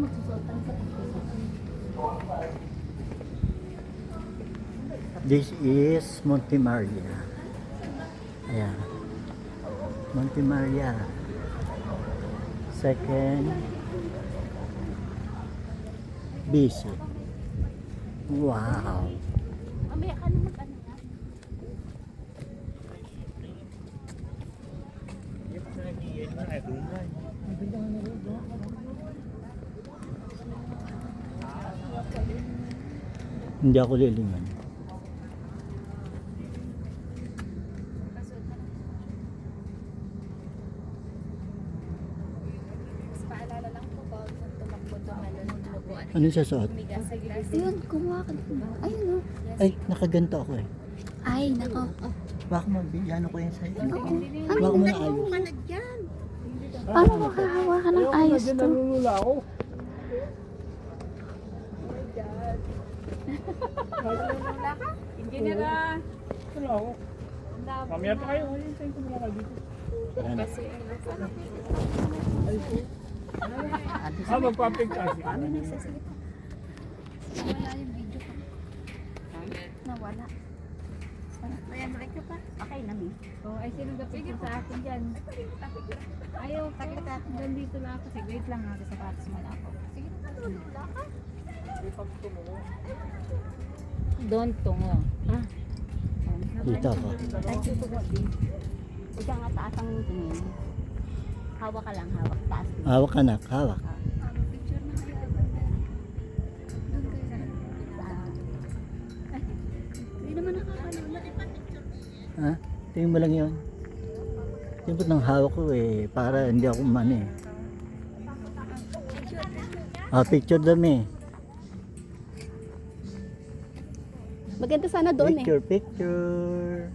magsusultan sa This is Monte Maria. Ayan. Monte Maria. Second visit. Wow. Mamaya ka naman ano na. Hindi ako lilingan. Paalala lang po ba kung tumakbo itong ano ng lubuan. Ano siya suot? Tumigas sa glass. Ayun, kumuha ka dito. Ayun o. Ay, nakaganto ako eh. Ay, nako. Baka mabigyan ko yan sa'yo. Oo. Baka mo na ayos. Paano makahawakan ng ayos to? Nalulula ako. Wala ka? Engineer na. Wala ako. Mamaya pa kayo. Ayun, tayo ko muna kayo dito. Kasi Magpapigtas. Kami nagsasalita. Nawala yung video ko. Nawala. Ayan, break ka pa. Okay na, Mi. Oh, ay sino gapit sa akin dyan? Ayaw, takit doon dito lang ako. Sige, wait lang ako sa sapatos mo na ako. Sige, wala ka? Doon tungo. Ha? Dito ako. Ay, tutuwa din. Ikaw nga taas ang tingin. Hawak ka lang, hawak. Taas din. Hawak anak, hawak. Picture na kayo. Doon kayo. Hindi naman nakakalula. Ha? Tingin mo lang yun. Siyempre nang hawak ko eh. Para hindi ako umano eh. Ah, picture dami. Maganda sana doon eh. Picture, picture.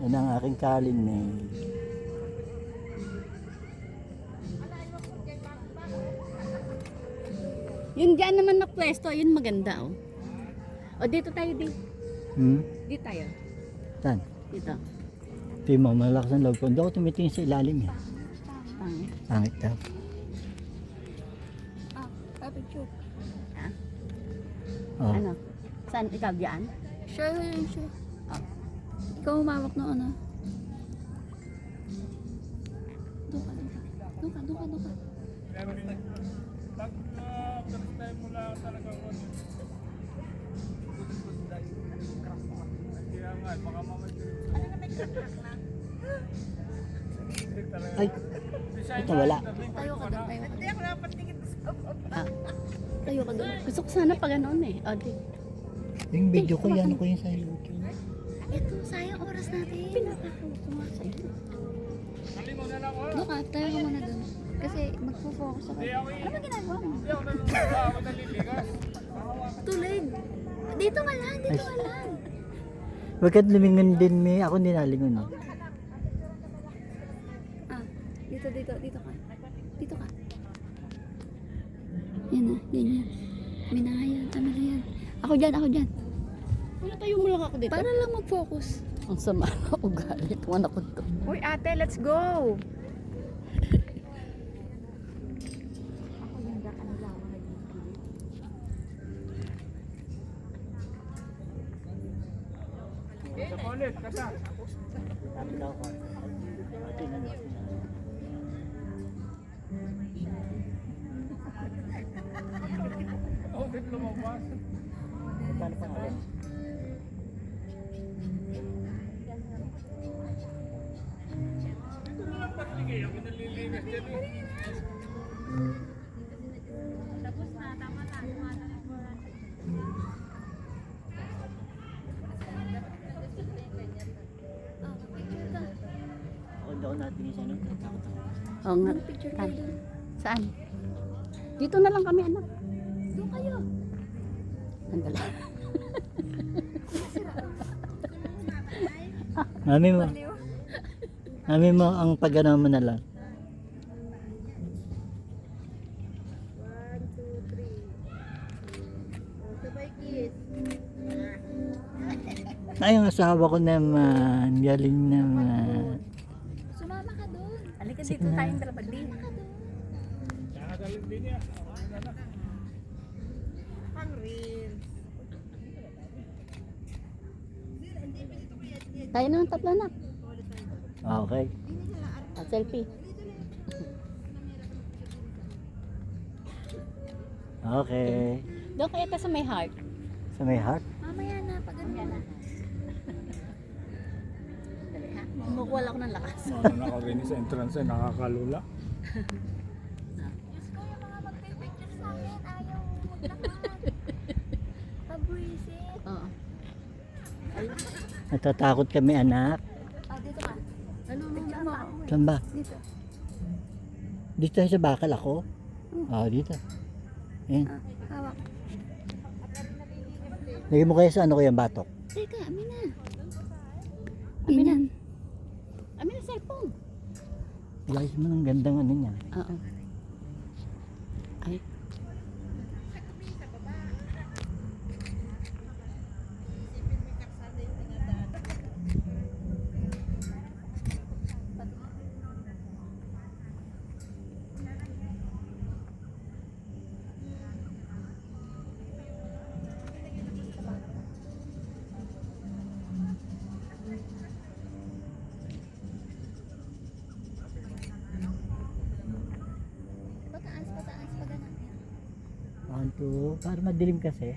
Yan ang aking kaling eh. Yun dyan naman na pwesto, yun maganda oh. O dito tayo di. Dito tayo. Saan? Dito. Tingin mo, malakas ang loob ko. Hindi ako tumitingin sa ilalim eh. Pangit. Pangit daw. Picture. Oh. Ano? Saan ikaw diyan? Siya yun siya. Ikaw humawak ng ano? Doon ka. Pag first time mo lang talaga ako. Kaya nga, baka mamatay. Ay, ito wala. Tayo ka doon, tayo ka doon. Tayo ka doon. Gusto ko sana pa ganoon eh. O, di. Yung video ko, yan ko yun sa YouTube. Ito, sayang oras natin. Pinapakuluto nga sa'yo. Nalimaw na lang ako. Doon ka, tayo ka muna doon. Kasi magpo-focus ako. Ano ba ginagawa mo? Hindi ako nalulula. Ako naliligas. Tulig. Dito ka lang, dito ka lang. Bakit lumingon din may ako dinalingon eh. Dito ka. Dito ka. Yan na, ganyan. Minayan, tama na yan. Ako dyan. Wala tayo mo lang ako dito. Para lang mag-focus. Ang sama na ugali. Tuwan ako to. Uy ate, let's go! Sa ulit, kasa. Sabi daw ko. Ulit lumabas. Paano pa nga? Ito na lang patigay. Ako naliligas dyan eh. Ako daw natin isa nung tatakot ako. Oo nga. Saan? Dito na lang kami, anak. Doon kayo. Sandali. Mami mo ang pagano mo na lang. 1, 2, 3. Sabay kiss. Ay, ang asawa ko naman. Galing naman. Sumama ka doon. Halika Sige dito na. tayong dalawa din. Nakagaling din niya. Ang real. Tayo na ng tatlo na. Okay. At selfie. Okay. Doon kaya ka sa may heart. Sa may heart? Mamaya na, pag ganyan na. Makuwala ko ng lakas. Ano nakarinig sa entrance ay nakakalula. Diyos ko, yung mga magpipicture sa akin, ayaw maglakad. Pabwisit. Oo. Natatakot kami, anak. Oh, dito ka. Ano mo? Saan ba? Dito. Dito tayo sa bakal ako? Oo, dito. Ayan. Hawak. Lagay mo kaya sa ano ko yung batok? Teka, amin na. Amin na. Amin na cellphone. Lagay mo ng gandang ano niya. Oo. Ay. Pataas, pataas, pa ganun. 1, 2, para madilim kasi.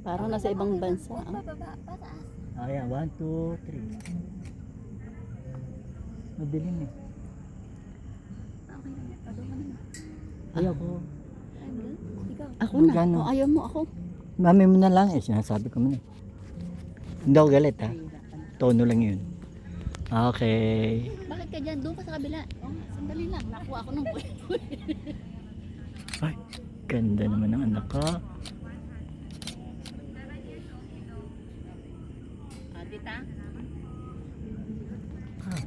Parang nasa ibang bansa. Ah. Pababa, pataas. Ayan, 1, 2, 3. Madilim eh. Okay na. Pado mo na. Ayaw ko. Ikaw. Ako na. Magkano? O, ayaw mo ako. Mami mo na lang eh, sinasabi ko mo na. Hindi ako galit ha. Tono lang yun. Okay. Bakit ka dyan? Doon ka sa kabila. Oh, sandali lang. Nakuha ako ng Ay, ganda naman ng anak ko. Tita? Ah.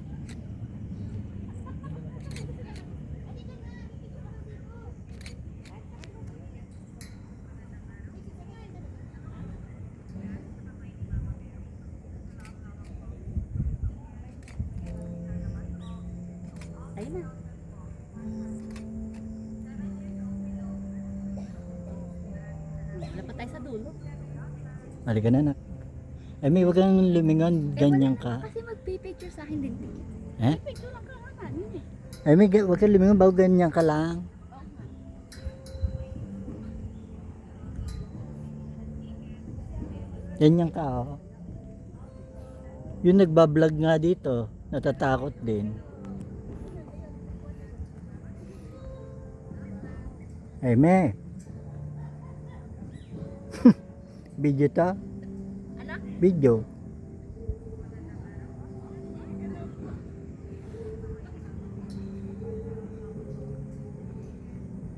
Ayun na. Dapat tayo sa dulo. Halika na anak. Ay, may wag kang lumingon, ganyan ka. Kasi magpipicture sa akin din. Eh? Picture lang ka nga. Yun eh. Ay, may wag kang lumingon, bago ganyan ka lang. Ganyan ka, oh. Yung nagbablog nga dito, natatakot din. Ay, me. Video to? Ano? Video.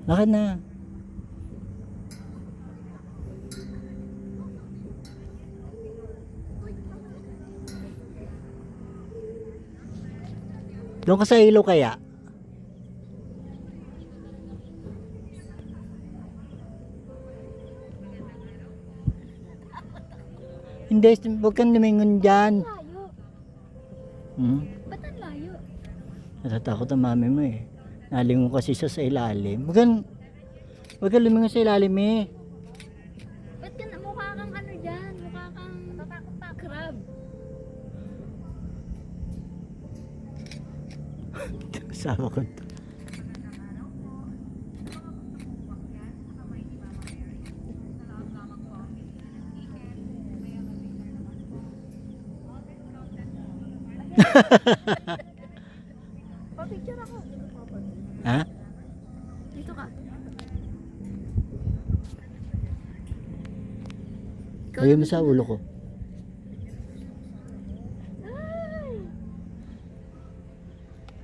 Lakad na. Doon ka sa ilaw kaya? Hindi, huwag kang lumingon dyan. Layo. Hmm? Ba't ang layo? Natatakot ang mami mo eh. Nalingon kasi siya sa ilalim. Huwag kang lumingon sa ilalim eh. Ba't ka na, mukha kang ano dyan? Mukha kang natatakot pa. Crab. Kasama ko to. Pa-picture ako. Ha? Dito ka. Lagyan mo sa ulo ko.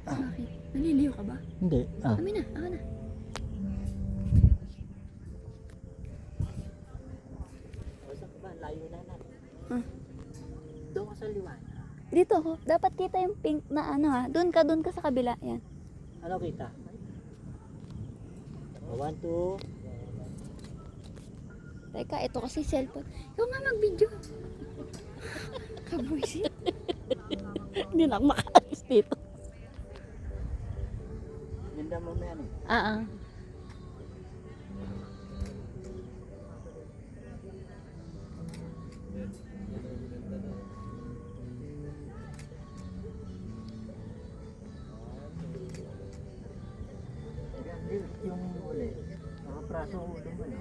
Bakit? Naliliyo ka ba? Hindi. Ah. Kami na, ako na. Layo na na. Huh? Doon ka sa liwanag. Dito ako. Dapat kita yung pink na ano ha. Doon ka sa kabila. Yan. Ano kita? 1, 2. Teka, ito kasi cellphone. Ikaw nga mag-video. Nakaka-buisit. Hindi na ako makaalis dito. Ganda mo yan eh. Yung uli, nakapraso ko ulo mo eh.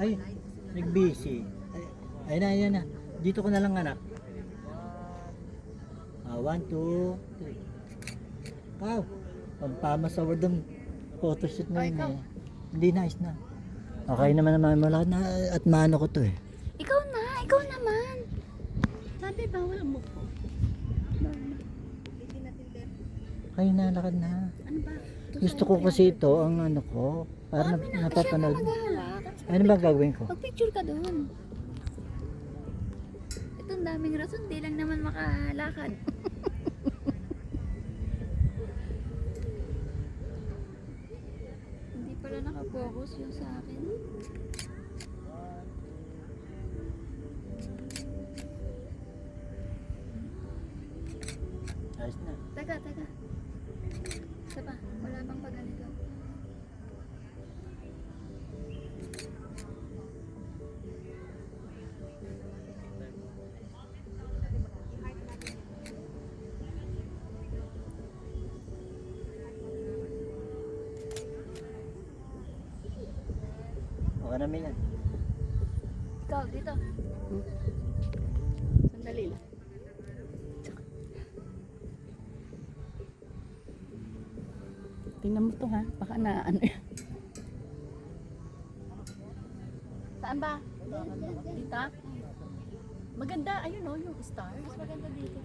Ay, nag-busy. Ay na, ayan na. Dito ko na lang anak. 1, 2, 3. Wow, pampamas award ng photoshoot na yun eh. Hindi, nice na. Okay naman naman mo lahat na at maano ko to eh. Ikaw naman. Sabi bawal mo po. Kayo na, lakad na. Ano ba? Gusto ko kasi ito, ang ano ko, para napapanood. Ano ba gagawin ko? Mag-picture ka doon. Itong daming rason, di lang naman makalakad. Hindi pala nakapokus yung sa akin. Ayos na. Teka. Isa pa, wala pang paganito. Okay na yan. Ikaw, dito. Sandali lang. Tingnan mo to ha, baka na ano yan. Saan ba? Dito? Maganda, ayun o, yung stars. Maganda dito.